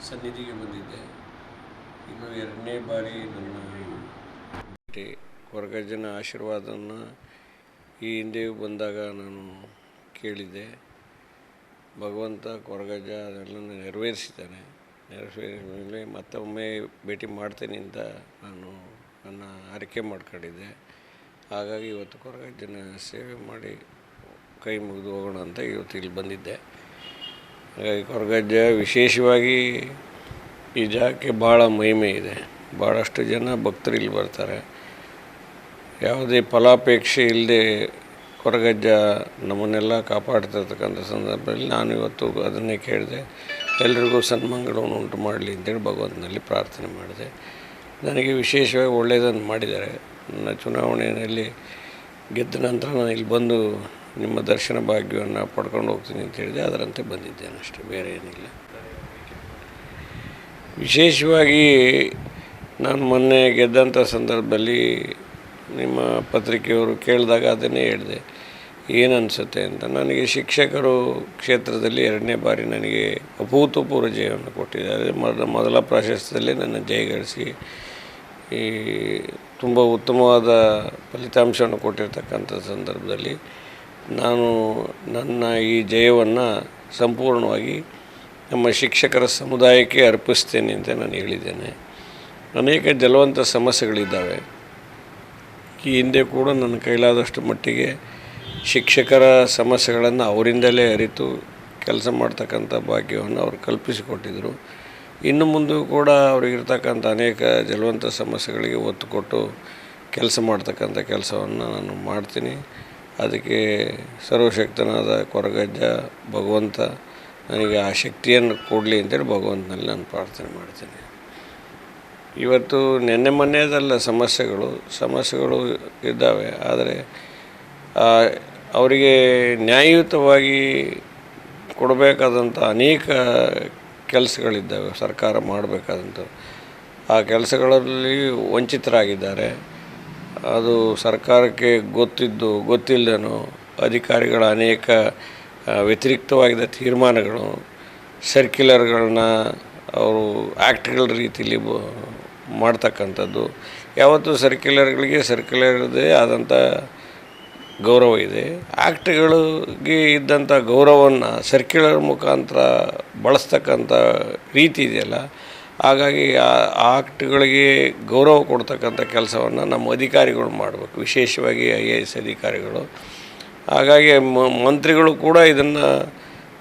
ಸನ್ನಿಧಿಗೆ ಬಂದಿದ್ದೆ. ಇದು 2ನೇ ಬಾರಿ ನನ್ನ ಭೇಟಿ. ಕೊರಗಜ್ಜನ ಆಶೀರ್ವಾದವನ್ನು ಈ ಹಿಂದೆಯೂ ಬಂದಾಗ ನಾನು ಕೇಳಿದ್ದೆ. ಭಗವಂತ ಕೊರಗಜ್ಜ ಅದೆಲ್ಲನೂ ನೆರವೇರಿಸಿದ್ದಾನೆ. ನೆರವೇರಿಸಿದ ಮೇಲೆ ಮತ್ತೊಮ್ಮೆ ಭೇಟಿ ಮಾಡ್ತೇನೆ ಅಂತ ನಾನು ನನ್ನ ಆರೈಕೆ ಮಾಡ್ಕೊಂಡಿದ್ದೆ. ಹಾಗಾಗಿ ಇವತ್ತು ಕೊರಗಜ್ಜನ ಸೇವೆ ಮಾಡಿ ಕೈ ಮುಗಿದು ಹೋಗೋಣ ಅಂತ ಇವತ್ತು ಇಲ್ಲಿ ಬಂದಿದ್ದೆ. ಹಾಗಾಗಿ ಕೊರಗಜ್ಜ ವಿಶೇಷವಾಗಿ ಈ ಜಾಗಕ್ಕೆ ಭಾಳ ಮಹಿಮೆ ಇದೆ. ಭಾಳಷ್ಟು ಜನ ಭಕ್ತರು ಇಲ್ಲಿ ಬರ್ತಾರೆ. ಯಾವುದೇ ಫಲಾಪೇಕ್ಷೆ ಇಲ್ಲದೆ ಕೊರಗಜ್ಜ ನಮ್ಮನ್ನೆಲ್ಲ ಕಾಪಾಡ್ತಿರ್ತಕ್ಕಂಥ ಸಂದರ್ಭದಲ್ಲಿ ನಾನು ಇವತ್ತು ಅದನ್ನೇ ಕೇಳಿದೆ. ಎಲ್ರಿಗೂ ಸನ್ಮಂಗಳವನ್ನು ಉಂಟು ಮಾಡಲಿ ಅಂತೇಳಿ ಭಗವಂತನಲ್ಲಿ ಪ್ರಾರ್ಥನೆ ಮಾಡಿದೆ. ನನಗೆ ವಿಶೇಷವಾಗಿ ಒಳ್ಳೆಯದನ್ನು ಮಾಡಿದ್ದಾರೆ. ನನ್ನ ಚುನಾವಣೆಯಲ್ಲಿ ಗೆದ್ದ ನಂತರ ನಾನು ಇಲ್ಲಿ ಬಂದು ನಿಮ್ಮ ದರ್ಶನ ಭಾಗ್ಯವನ್ನು ಪಡ್ಕೊಂಡು ಹೋಗ್ತೀನಿ ಅಂತ ಹೇಳಿದೆ. ಅದರಂತೆ ಬಂದಿದ್ದೇನೆ ಅಷ್ಟೇ, ಬೇರೆ ಏನಿಲ್ಲ. ವಿಶೇಷವಾಗಿ ನಾನು ಮೊನ್ನೆ ಗೆದ್ದಂಥ ಸಂದರ್ಭದಲ್ಲಿ ನಿಮ್ಮ ಪತ್ರಿಕೆಯವರು ಕೇಳಿದಾಗ ಅದನ್ನೇ ಹೇಳಿದೆ, ಏನು ಅನಿಸುತ್ತೆ ಅಂತ. ನನಗೆ ಶಿಕ್ಷಕರು ಕ್ಷೇತ್ರದಲ್ಲಿ 2ನೇ ಬಾರಿ ನನಗೆ ಅಭೂತಪೂರ್ವ ಜಯವನ್ನು ಕೊಟ್ಟಿದ್ದಾರೆ. ಮೊದಲ ಪ್ರಾಶಸ್ತ್ಯದಲ್ಲಿ ನನ್ನ ಜಯಗಳಿಸಿ ಈ ತುಂಬ ಉತ್ತಮವಾದ ಫಲಿತಾಂಶವನ್ನು ಕೊಟ್ಟಿರ್ತಕ್ಕಂಥ ಸಂದರ್ಭದಲ್ಲಿ ನಾನು ನನ್ನ ಈ ಜಯವನ್ನು ಸಂಪೂರ್ಣವಾಗಿ ನಮ್ಮ ಶಿಕ್ಷಕರ ಸಮುದಾಯಕ್ಕೆ ಅರ್ಪಿಸ್ತೇನೆ ಅಂತ ನಾನು ಹೇಳಿದ್ದೇನೆ. ಅನೇಕ ಜಲವಂತ ಸಮಸ್ಯೆಗಳಿದ್ದಾವೆ. ಈ ಹಿಂದೆ ಕೂಡ ನನ್ನ ಕೈಲಾದಷ್ಟು ಮಟ್ಟಿಗೆ ಶಿಕ್ಷಕರ ಸಮಸ್ಯೆಗಳನ್ನು ಅವರಿಂದಲೇ ಅರಿತು ಕೆಲಸ ಮಾಡ್ತಕ್ಕಂಥ ಭಾಗ್ಯವನ್ನು ಅವರು ಕಲ್ಪಿಸಿಕೊಟ್ಟಿದ್ದರು. ಇನ್ನು ಮುಂದೆ ಕೂಡ ಅವರಿಗಿರ್ತಕ್ಕಂಥ ಅನೇಕ ಜಲವಂತ ಸಮಸ್ಯೆಗಳಿಗೆ ಒತ್ತು ಕೊಟ್ಟು ಕೆಲಸ ಮಾಡ್ತಕ್ಕಂಥ ಕೆಲಸವನ್ನು ನಾನು ಮಾಡ್ತೀನಿ. ಅದಕ್ಕೆ ಸರ್ವಶಕ್ತನಾದ ಕೊರಗಜ್ಜ ಭಗವಂತ ನನಗೆ ಆ ಶಕ್ತಿಯನ್ನು ಕೊಡಲಿ ಅಂತೇಳಿ ಭಗವಂತನಲ್ಲಿ ನಾನು ಪ್ರಾರ್ಥನೆ ಮಾಡ್ತೀನಿ. ಇವತ್ತು ನೆನ್ನೆ ಮೊನ್ನೆದಲ್ಲ ಸಮಸ್ಯೆಗಳು ಇದ್ದಾವೆ. ಆದರೆ ಅವರಿಗೆ ನ್ಯಾಯಯುತವಾಗಿ ಕೊಡಬೇಕಾದಂಥ ಅನೇಕ ಕೆಲಸಗಳಿದ್ದಾವೆ ಸರ್ಕಾರ ಮಾಡಬೇಕಾದಂಥವು. ಆ ಕೆಲಸಗಳಲ್ಲಿ ವಂಚಿತರಾಗಿದ್ದಾರೆ. ಅದು ಸರ್ಕಾರಕ್ಕೆ ಗೊತ್ತಿಲ್ಲದೇನೋ ಅಧಿಕಾರಿಗಳ ಅನೇಕ ವ್ಯತಿರಿಕ್ತವಾಗಿದ್ದ ತೀರ್ಮಾನಗಳು, ಸರ್ಕ್ಯುಲರ್ಗಳನ್ನ ಅವರು ಆ್ಯಕ್ಟ್ಗಳ ರೀತಿಯಲ್ಲಿ ಮಾಡ್ತಕ್ಕಂಥದ್ದು. ಯಾವತ್ತೂ ಸರ್ಕ್ಯುಲರ್ದೇ ಆದಂಥ ಗೌರವ ಇದೆ. ಆ್ಯಕ್ಟ್ಗಳಿಗೆ ಇದ್ದಂಥ ಗೌರವವನ್ನು ಸರ್ಕ್ಯುಲರ್ ಮುಖಾಂತರ ಬಳಸ್ತಕ್ಕಂಥ ರೀತಿ ಇದೆಯಲ್ಲ, ಹಾಗಾಗಿ ಆ ಆ್ಯಕ್ಟ್ಗಳಿಗೆ ಗೌರವ ಕೊಡ್ತಕ್ಕಂಥ ಕೆಲಸವನ್ನು ನಮ್ಮ ಅಧಿಕಾರಿಗಳು ಮಾಡಬೇಕು, ವಿಶೇಷವಾಗಿ IAS ಅಧಿಕಾರಿಗಳು. ಹಾಗಾಗಿ ಮಂತ್ರಿಗಳು ಕೂಡ ಇದನ್ನು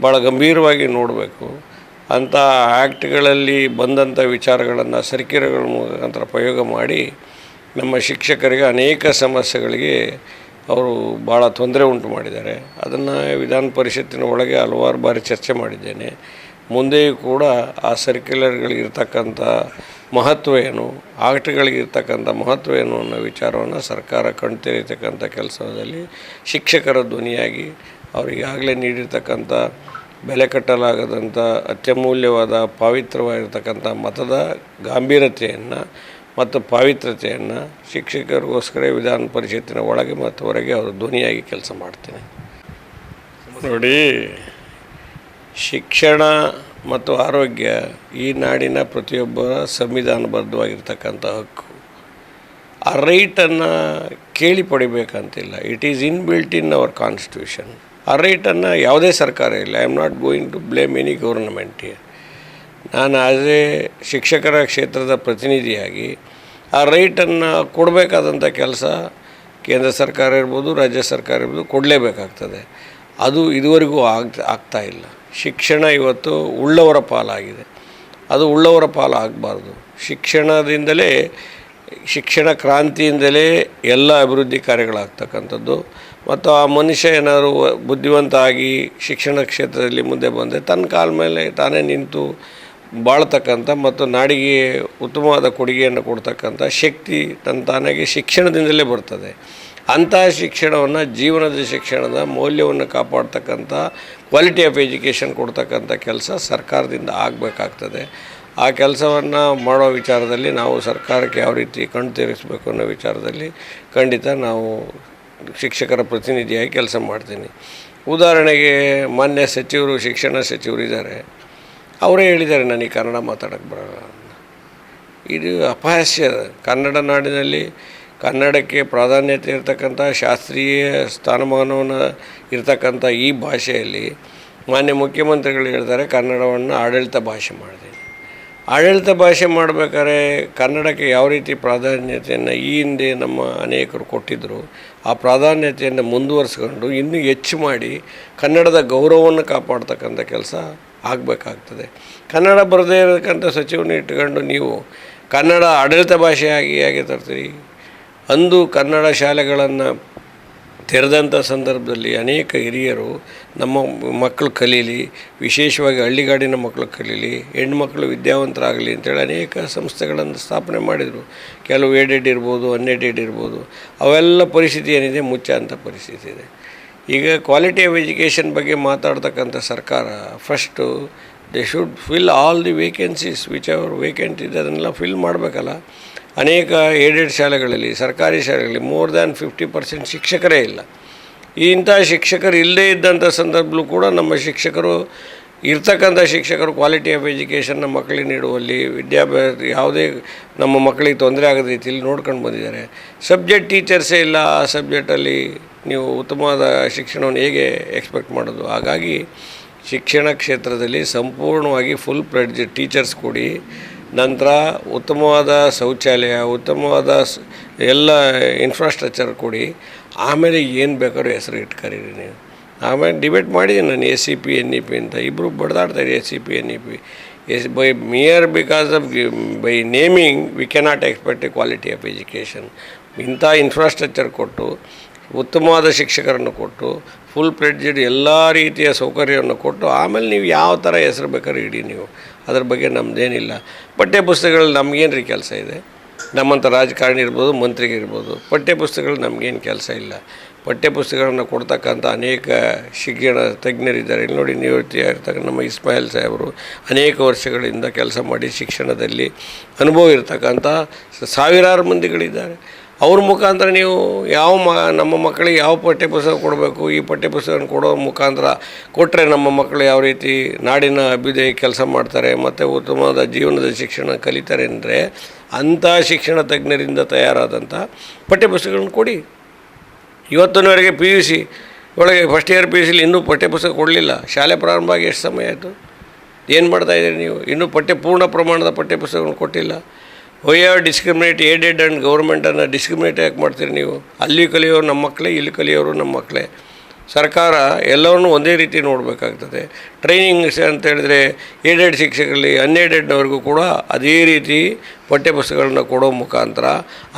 ಭಾಳ ಗಂಭೀರವಾಗಿ ನೋಡಬೇಕು. ಅಂಥ ಆ್ಯಕ್ಟ್ಗಳಲ್ಲಿ ಬಂದಂಥ ವಿಚಾರಗಳನ್ನು ಸರ್ಕ್ಯುಲರ್ಗಳ ಮುಖಾಂತರ ಪ್ರಯೋಗ ಮಾಡಿ ನಮ್ಮ ಶಿಕ್ಷಕರಿಗೆ ಅನೇಕ ಸಮಸ್ಯೆಗಳಿಗೆ ಅವರು ಭಾಳ ತೊಂದರೆ ಉಂಟು ಮಾಡಿದ್ದಾರೆ. ಅದನ್ನು ವಿಧಾನ ಪರಿಷತ್ತಿನ ಒಳಗೆ ಹಲವಾರು ಬಾರಿ ಚರ್ಚೆ ಮಾಡಿದ್ದೇನೆ. ಮುಂದೆಯೂ ಕೂಡ ಆ ಸರ್ಕ್ಯುಲರ್ಗಳಿಗಿರ್ತಕ್ಕಂಥ ಮಹತ್ವ ಏನು, ಆಕ್ಟ್ಗಳಿಗಿರ್ತಕ್ಕಂಥ ಮಹತ್ವ ಏನು ಅನ್ನೋ ವಿಚಾರವನ್ನು ಸರ್ಕಾರ ಕಣ್ತೆರೀತಕ್ಕಂಥ ಕೆಲಸದಲ್ಲಿ ಶಿಕ್ಷಕರ ಧ್ವನಿಯಾಗಿ ಅವರಿಗಾಗಲೇ ನೀಡಿರ್ತಕ್ಕಂಥ ಬೆಲೆ ಕಟ್ಟಲಾಗದಂಥ ಅತ್ಯಮೂಲ್ಯವಾದ ಪಾವಿತ್ರವಾಗಿರ್ತಕ್ಕಂಥ ಮತದ ಗಾಂಭೀರ್ಯತೆಯನ್ನು ಮತ್ತು ಪಾವಿತ್ರತೆಯನ್ನು ಶಿಕ್ಷಕರಿಗೋಸ್ಕರ ವಿಧಾನ ಪರಿಷತ್ತಿನ ಒಳಗೆ ಮತ್ತು ಹೊರಗೆ ಅವರು ಧ್ವನಿಯಾಗಿ ಕೆಲಸ ಮಾಡ್ತೇನೆ. ನೋಡಿ, ಶಿಕ್ಷಣ ಮತ್ತು ಆರೋಗ್ಯ ಈ ನಾಡಿನ ಪ್ರತಿಯೊಬ್ಬರ ಸಂವಿಧಾನಬದ್ಧವಾಗಿರ್ತಕ್ಕಂಥ ಹಕ್ಕು. ಆ ರೈಟನ್ನು ಕೇಳಿ ಪಡಿಬೇಕಂತಿಲ್ಲ. It is inbuilt in our constitution. ಆ ರೈಟನ್ನು ಯಾವುದೇ ಸರ್ಕಾರ ಇಲ್ಲ. I am not going to blame any government here. ನಾನು ಆಸ್ ಎ ಶಿಕ್ಷಕರ ಕ್ಷೇತ್ರದ ಪ್ರತಿನಿಧಿಯಾಗಿ ಆ ರೈಟನ್ನು ಕೊಡಬೇಕಾದಂಥ ಕೆಲಸ ಕೇಂದ್ರ ಸರ್ಕಾರ ಇರ್ಬೋದು, ರಾಜ್ಯ ಸರ್ಕಾರ ಇರ್ಬೋದು, ಕೊಡಲೇಬೇಕಾಗ್ತದೆ. ಅದು ಇದುವರೆಗೂ ಆಗ್ತಾ ಇಲ್ಲ. ಶಿಕ್ಷಣ ಇವತ್ತು ಉಳ್ಳವರ ಪಾಲಾಗಿದೆ. ಅದು ಉಳ್ಳವರ ಪಾಲು ಆಗಬಾರ್ದು. ಶಿಕ್ಷಣದಿಂದಲೇ, ಶಿಕ್ಷಣ ಕ್ರಾಂತಿಯಿಂದಲೇ ಎಲ್ಲ ಅಭಿವೃದ್ಧಿ ಕಾರ್ಯಗಳಾಗ್ತಕ್ಕಂಥದ್ದು. ಮತ್ತು ಆ ಮನುಷ್ಯ ಏನಾದರೂ ಬುದ್ಧಿವಂತ ಆಗಿ ಶಿಕ್ಷಣ ಕ್ಷೇತ್ರದಲ್ಲಿ ಮುಂದೆ ಬಂದರೆ ತನ್ನ ಕಾಲ ಮೇಲೆ ತಾನೇ ನಿಂತು ಬಾಳ್ತಕ್ಕಂಥ ಮತ್ತು ನಾಡಿಗೆ ಉತ್ತಮವಾದ ಕೊಡುಗೆಯನ್ನು ಕೊಡ್ತಕ್ಕಂಥ ಶಕ್ತಿ ತಾನಾಗೆ ಶಿಕ್ಷಣದಿಂದಲೇ ಬರ್ತದೆ. ಅಂತಹ ಶಿಕ್ಷಣವನ್ನು, ಜೀವನದ ಶಿಕ್ಷಣದ ಮೌಲ್ಯವನ್ನು ಕಾಪಾಡ್ತಕ್ಕಂಥ ಕ್ವಾಲಿಟಿ ಆಫ್ ಎಜುಕೇಷನ್ ಕೊಡ್ತಕ್ಕಂಥ ಕೆಲಸ ಸರ್ಕಾರದಿಂದ ಆಗಬೇಕಾಗ್ತದೆ. ಆ ಕೆಲಸವನ್ನು ಮಾಡೋ ವಿಚಾರದಲ್ಲಿ ನಾವು ಸರ್ಕಾರಕ್ಕೆ ಯಾವ ರೀತಿ ಕಣ್ತೆರೆಸಬೇಕು ಅನ್ನೋ ವಿಚಾರದಲ್ಲಿ ಖಂಡಿತ ನಾವು ಶಿಕ್ಷಕರ ಪ್ರತಿನಿಧಿಯಾಗಿ ಕೆಲಸ ಮಾಡ್ತೀನಿ. ಉದಾಹರಣೆಗೆ ಮಾನ್ಯ ಸಚಿವರು, ಶಿಕ್ಷಣ ಸಚಿವರು ಇದ್ದಾರೆ. ಅವರೇ ಹೇಳಿದ್ದಾರೆ ನನಗೆ ಕನ್ನಡ ಮಾತಾಡೋಕ್ಕೆ ಬರೋಲ್ಲ. ಇದು ಅಪಹಾಸ್ಯ. ಕನ್ನಡ ನಾಡಿನಲ್ಲಿ ಕನ್ನಡಕ್ಕೆ ಪ್ರಾಧಾನ್ಯತೆ ಇರತಕ್ಕಂಥ ಶಾಸ್ತ್ರೀಯ ಸ್ಥಾನಮಾನವನ್ನು ಇರತಕ್ಕಂಥ ಈ ಭಾಷೆಯಲ್ಲಿ ಮಾನ್ಯ ಮುಖ್ಯಮಂತ್ರಿಗಳು ಹೇಳ್ತಾರೆ ಕನ್ನಡವನ್ನು ಆಡಳಿತ ಭಾಷೆ ಮಾಡಿದೆ. ಆಡಳಿತ ಭಾಷೆ ಮಾಡಬೇಕಾದ್ರೆ ಕನ್ನಡಕ್ಕೆ ಯಾವ ರೀತಿ ಪ್ರಾಧಾನ್ಯತೆಯನ್ನು ಈ ಹಿಂದೆ ನಮ್ಮ ಅನೇಕರು ಕೊಟ್ಟಿದ್ದರು, ಆ ಪ್ರಾಧಾನ್ಯತೆಯನ್ನು ಮುಂದುವರಿಸ್ಕೊಂಡು ಇನ್ನೂ ಹೆಚ್ಚು ಮಾಡಿ ಕನ್ನಡದ ಗೌರವವನ್ನು ಕಾಪಾಡ್ತಕ್ಕಂಥ ಕೆಲಸ ಆಗಬೇಕಾಗ್ತದೆ. ಕನ್ನಡ ಬರದೇ ಇರತಕ್ಕಂಥ ಸಚಿವನ ಇಟ್ಕೊಂಡು ನೀವು ಕನ್ನಡ ಆಡಳಿತ ಭಾಷೆಯಾಗಿ ತರ್ತೀರಿ. ಅಂದು ಕನ್ನಡ ಶಾಲೆಗಳನ್ನು ತೆರೆದಂಥ ಸಂದರ್ಭದಲ್ಲಿ ಅನೇಕ ಹಿರಿಯರು ನಮ್ಮ ಮಕ್ಕಳು ಕಲೀಲಿ, ವಿಶೇಷವಾಗಿ ಹಳ್ಳಿಗಾಡಿನ ಮಕ್ಕಳು ಕಲೀಲಿ, ಹೆಣ್ಮಕ್ಳು ವಿದ್ಯಾವಂತರಾಗಲಿ ಅಂತೇಳಿ ಅನೇಕ ಸಂಸ್ಥೆಗಳನ್ನು ಸ್ಥಾಪನೆ ಮಾಡಿದರು. ಕೆಲವು ಏಡೆಡ್ ಇರ್ಬೋದು, ಅನ್ಎಡೆಡ್ ಇರ್ಬೋದು. ಅವೆಲ್ಲ ಪರಿಸ್ಥಿತಿ ಏನಿದೆ ಮುಚ್ಚಂಥ ಪರಿಸ್ಥಿತಿ ಇದೆ. ಈಗ ಕ್ವಾಲಿಟಿ ಆಫ್ ಎಜುಕೇಷನ್ ಬಗ್ಗೆ ಮಾತಾಡ್ತಕ್ಕಂಥ ಸರ್ಕಾರ first they should fill all the vacancies which are vacant ಇದೆ, ಅದನ್ನೆಲ್ಲ ಫಿಲ್ ಮಾಡಬೇಕಲ್ಲ. ಅನೇಕ ಏಡೆಡ್ ಶಾಲೆಗಳಲ್ಲಿ, ಸರ್ಕಾರಿ ಶಾಲೆಗಳಲ್ಲಿ ಮೋರ್ ದ್ಯಾನ್ 50% ಶಿಕ್ಷಕರೇ ಇಲ್ಲ. ಇಂಥ ಶಿಕ್ಷಕರು ಇಲ್ಲದೇ ಇದ್ದಂಥ ಸಂದರ್ಭದಲ್ಲೂ ಕೂಡ ನಮ್ಮ ಶಿಕ್ಷಕರು ಇರ್ತಕ್ಕಂಥ ಶಿಕ್ಷಕರು ಕ್ವಾಲಿಟಿ ಆಫ್ ಎಜುಕೇಷನ್ನ ಮಕ್ಕಳಿಗೆ ನೀಡುವಲ್ಲಿ, ವಿದ್ಯಾಭ್ಯಾಸ ಯಾವುದೇ ನಮ್ಮ ಮಕ್ಕಳಿಗೆ ತೊಂದರೆ ಆಗದ ರೀತಿಯಲ್ಲಿ ನೋಡ್ಕೊಂಡು ಬಂದಿದ್ದಾರೆ. ಸಬ್ಜೆಕ್ಟ್ ಟೀಚರ್ಸೇ ಇಲ್ಲ, ಆ ಸಬ್ಜೆಕ್ಟಲ್ಲಿ ನೀವು ಉತ್ತಮವಾದ ಶಿಕ್ಷಣವನ್ನು ಹೇಗೆ ಎಕ್ಸ್ಪೆಕ್ಟ್ ಮಾಡೋದು? ಹಾಗಾಗಿ ಶಿಕ್ಷಣ ಕ್ಷೇತ್ರದಲ್ಲಿ ಸಂಪೂರ್ಣವಾಗಿ ಫುಲ್ ಫ್ಲೆಡ್ಜ್ ಟೀಚರ್ಸ್ ಕೊಡಿ, ನಂತರ ಉತ್ತಮವಾದ ಶೌಚಾಲಯ, ಉತ್ತಮವಾದ ಎಲ್ಲ ಇನ್ಫ್ರಾಸ್ಟ್ರಕ್ಚರ್ ಕೊಡಿ, ಆಮೇಲೆ ಏನು ಬೇಕಾದ್ರೂ ಹೆಸರು ಇಟ್ಕರೀರಿ ನೀವು. ಆಮೇಲೆ ಡಿಬೇಟ್ ಮಾಡಿದ್ದೀನಿ ನಾನು SCP NEP ಅಂತ, ಇಬ್ಬರು ಬಡ್ದಾಡ್ತಾರೆ SCP NEP. By because of by naming we cannot expect A quality of education. ಇಂಥ ಇನ್ಫ್ರಾಸ್ಟ್ರಕ್ಚರ್ ಕೊಟ್ಟು, ಉತ್ತಮವಾದ ಶಿಕ್ಷಕರನ್ನು ಕೊಟ್ಟು, ಫುಲ್ ಫ್ಲೆಡ್ಜೆಡ್ ಎಲ್ಲ ರೀತಿಯ ಸೌಕರ್ಯವನ್ನು ಕೊಟ್ಟು ಆಮೇಲೆ ನೀವು ಯಾವ ಥರ ಹೆಸರು ಬೇಕಾದ್ರೆ ಇಡಿ ನೀವು. ಅದ್ರ ಬಗ್ಗೆ ನಮ್ಮದೇನಿಲ್ಲ. ಪಠ್ಯಪುಸ್ತಕಗಳಲ್ಲಿ ನಮಗೇನು ರೀ ಕೆಲಸ ಇದೆ? ನಮ್ಮಂಥ ರಾಜಕಾರಣಿ ಇರ್ಬೋದು, ಮಂತ್ರಿಗಿರ್ಬೋದು, ಪಠ್ಯಪುಸ್ತಕಗಳು ನಮಗೇನು ಕೆಲಸ ಇಲ್ಲ. ಪಠ್ಯಪುಸ್ತಕಗಳನ್ನು ಕೊಡ್ತಕ್ಕಂಥ ಅನೇಕ ಶಿಕ್ಷಣ ತಜ್ಞರಿದ್ದಾರೆ. ಇಲ್ಲಿ ನೋಡಿ, ನೀವು ಇರ್ತಕ್ಕಂಥ ನಮ್ಮ ಇಸ್ಮಾಯಿಲ್ ಸಾಹೇಬರು ಅನೇಕ ವರ್ಷಗಳಿಂದ ಕೆಲಸ ಮಾಡಿ ಶಿಕ್ಷಣದಲ್ಲಿ ಅನುಭವ ಇರ್ತಕ್ಕಂಥ ಸಾವಿರಾರು ಮಂದಿಗಳಿದ್ದಾರೆ. ಅವ್ರ ಮುಖಾಂತರ ನೀವು ನಮ್ಮ ಮಕ್ಕಳಿಗೆ ಯಾವ ಪಠ್ಯಪುಸ್ತಕ ಕೊಡಬೇಕು, ಈ ಪಠ್ಯಪುಸ್ತಕ ಕೊಡೋ ಮುಖಾಂತರ ಕೊಟ್ಟರೆ ನಮ್ಮ ಮಕ್ಕಳು ಯಾವ ರೀತಿ ನಾಡಿನ ಅಭ್ಯುದಯ ಕೆಲಸ ಮಾಡ್ತಾರೆ ಮತ್ತು ಉತ್ತಮವಾದ ಜೀವನದ ಶಿಕ್ಷಣ ಕಲಿತಾರೆ ಅಂದರೆ ಅಂಥ ಶಿಕ್ಷಣ ತಜ್ಞರಿಂದ ತಯಾರಾದಂಥ ಪಠ್ಯಪುಸ್ತಕಗಳನ್ನು ಕೊಡಿ. ಇವತ್ತಿನವರೆಗೆ PUC ಒಳಗೆ ಫಸ್ಟ್ ಇಯರ್ PUCಲಿ ಇನ್ನೂ ಪಠ್ಯಪುಸ್ತಕ ಕೊಡಲಿಲ್ಲ. ಶಾಲೆ ಪ್ರಾರಂಭ ಆಗಿ ಎಷ್ಟು ಸಮಯ ಆಯಿತು? ಏನು ಮಾಡ್ತಾಯಿದ್ದೀರಿ ನೀವು? ಇನ್ನೂ ಪೂರ್ಣ ಪ್ರಮಾಣದ ಪಠ್ಯಪುಸ್ತಕಗಳನ್ನು ಕೊಟ್ಟಿಲ್ಲ. Why are discriminate aided and ಗೌರ್ಮೆಂಟನ್ನು ಡಿಸ್ಕ್ರಿಮಿನೇಟ್ ಯಾಕೆ ಮಾಡ್ತೀರಿ ನೀವು? ಅಲ್ಲಿ ಕಲಿಯೋರು ನಮ್ಮ ಮಕ್ಕಳೇ, ಇಲ್ಲಿ ಕಲಿಯೋರು ನಮ್ಮ ಮಕ್ಕಳೇ. ಸರ್ಕಾರ ಎಲ್ಲವನ್ನೂ ಒಂದೇ ರೀತಿ ನೋಡಬೇಕಾಗ್ತದೆ. ಟ್ರೈನಿಂಗ್ಸ್ ಅಂತ ಹೇಳಿದ್ರೆ ಏಡೆಡ್ ಶಿಕ್ಷಕರಲ್ಲಿ ಅನ್ಏಡೆಡ್ನವ್ರಿಗೂ ಕೂಡ ಅದೇ ರೀತಿ ಪಠ್ಯಪುಸ್ತಕಗಳನ್ನ ಕೊಡೋ ಮುಖಾಂತರ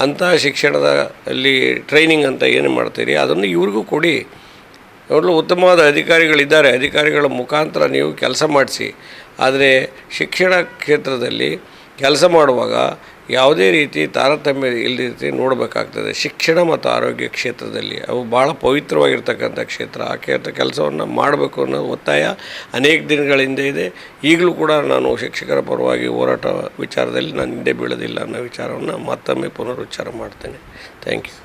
ಅಂಥ ಶಿಕ್ಷಣದಲ್ಲಿ ಟ್ರೈನಿಂಗ್ ಅಂತ ಏನು ಮಾಡ್ತೀರಿ ಅದನ್ನು ಇವ್ರಿಗೂ ಕೊಡಿ. ಅವರು ಉತ್ತಮವಾದ ಅಧಿಕಾರಿಗಳಿದ್ದಾರೆ, ಅಧಿಕಾರಿಗಳ ಮುಖಾಂತರ ನೀವು ಕೆಲಸ ಮಾಡಿಸಿ. ಆದರೆ ಶಿಕ್ಷಣ ಕ್ಷೇತ್ರದಲ್ಲಿ ಕೆಲಸ ಮಾಡುವಾಗ ಯಾವುದೇ ರೀತಿ ತಾರತಮ್ಯ ಇಲ್ಲದ ರೀತಿ ನೋಡಬೇಕಾಗ್ತದೆ. ಶಿಕ್ಷಣ ಮತ್ತು ಆರೋಗ್ಯ ಕ್ಷೇತ್ರದಲ್ಲಿ ಅವು ಭಾಳ ಪವಿತ್ರವಾಗಿರ್ತಕ್ಕಂಥ ಕ್ಷೇತ್ರ. ಆ ಕೆಲಸವನ್ನು ಮಾಡಬೇಕು ಅನ್ನೋ ಒತ್ತಾಯ ಅನೇಕ ದಿನಗಳಿಂದ ಇದೆ. ಈಗಲೂ ಕೂಡ ನಾನು ಶಿಕ್ಷಕರ ಪರವಾಗಿ ಹೋರಾಟ ವಿಚಾರದಲ್ಲಿ ನಾನು ಹಿಂದೆ ಬೀಳೋದಿಲ್ಲ ಅನ್ನೋ ವಿಚಾರವನ್ನು ಮತ್ತೊಮ್ಮೆ ಪುನರುಚ್ಚಾರ ಮಾಡ್ತೇನೆ. Thank you.